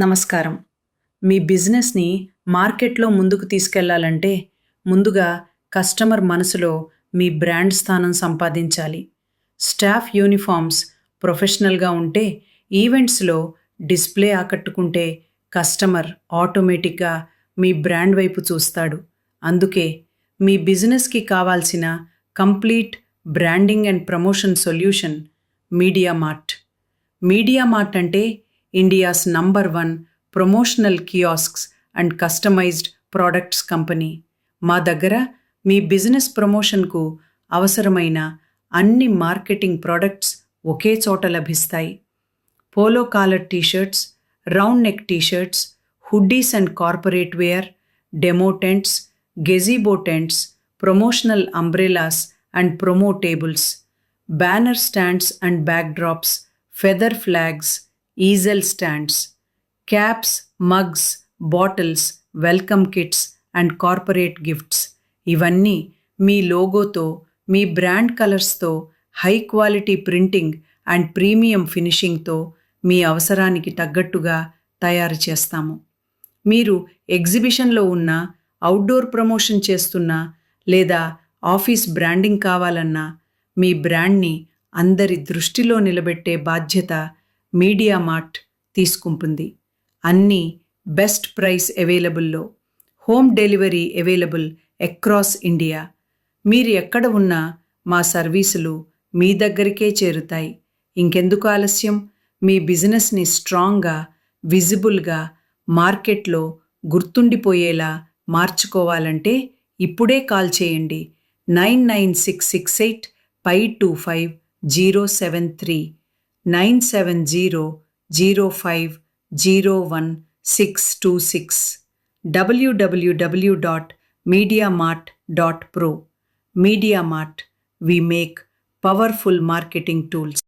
నమస్కారం. మీ బిజినెస్‌ని మార్కెట్‌లో ముందుకు తీసుకెళ్లాలంటే ముందుగా కస్టమర్ మనసులో మీ బ్రాండ్ స్థానం సంపాదించాలి. స్టాఫ్ యూనిఫార్మ్స్ ప్రొఫెషనల్‌గా ఉంటే, ఈవెంట్స్‌లో డిస్‌ప్లే ఆకట్టుకుంటే కస్టమర్ ఆటోమేటిక్‌గా మీ బ్రాండ్ వైపు చూస్తాడు. అందుకే మీ బిజినెస్‌కి కావాల్సిన complete branding and promotion solution media mart. Media mart అంటే India's number 1 promotional kiosks and customised products company. మా దగ్గర మీ బిజినెస్ ప్రమోషన్కు అవసరమైన అన్ని మార్కెటింగ్ ప్రొడక్ట్స్ ఒకే చోట లభిస్తాయి. Polo collar T shirts, round neck T shirts, hoodies and corporate wear, demo tents, gazebo tents, promotional umbrellas and promo tables, banner stands and backdrops, feather flags, easel stands, caps, mugs, bottles, welcome kits and corporate gifts. ఇవన్నీ మీ లోగోతో, మీ brand కలర్స్తో, high quality printing and premium ఫినిషింగ్తో మీ అవసరానికి తగ్గట్టుగా తయారు చేస్తాము. మీరు ఎగ్జిబిషన్లో ఉన్న, అవుట్డోర్ ప్రమోషన్ చేస్తున్నా లేదా ఆఫీస్ బ్రాండింగ్ కావాలన్నా మీ బ్రాండ్ని అందరి దృష్టిలో నిలబెట్టే బాధ్యత మీడియా మార్ట్ తీసుకుంటుంది. అన్నీ బెస్ట్ ప్రైస్ అవైలబుల్లో, home delivery available across India. మీరు ఎక్కడ ఉన్నా మా సర్వీసులు మీ దగ్గరికే చేరుతాయి. ఇంకెందుకు ఆలస్యం? మీ బిజినెస్ని స్ట్రాంగ్గా, విజిబుల్గా, మార్కెట్లో గుర్తుండిపోయేలా మార్చుకోవాలంటే ఇప్పుడే కాల్ చేయండి. 99668525 9700501626 www.mediamart.pro. Media Mart, we make powerful marketing tools.